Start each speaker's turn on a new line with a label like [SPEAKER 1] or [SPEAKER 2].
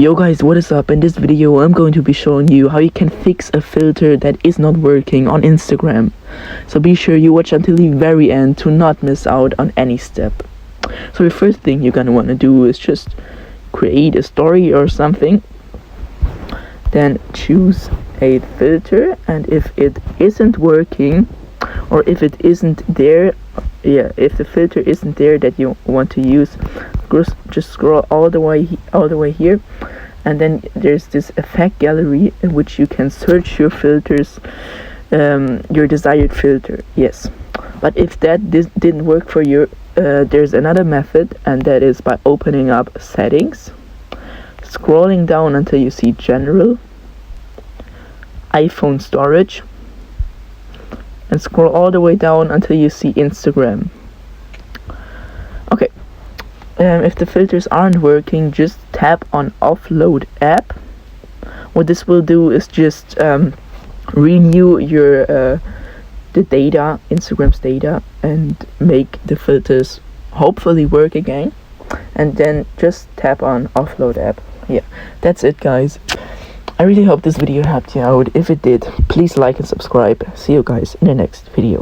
[SPEAKER 1] Yo guys, what is up? In this video I'm going to be showing you how you can fix a filter that is not working on Instagram. So be sure you watch until the very end to not miss out on any step. So the first thing you're gonna want to do is just create a story or something. Then choose a filter, and if it isn't working, or if it isn't there, if the filter isn't there that you want to use, just scroll all the way here, and then there's this effect gallery in which you can search your filters, your desired filter. Yes, but if that didn't work for you, there's another method, and that is by opening up settings, scrolling down until you see general, iPhone storage, and scroll all the way down until you see Instagram. Okay, if the filters aren't working, just tap on offload app. What this will do is just renew your the data, Instagram's data, and make the filters hopefully work again. And then just tap on offload app. Yeah, that's it guys. I really hope this video helped you out. If it did, please like and subscribe. See you guys in the next video.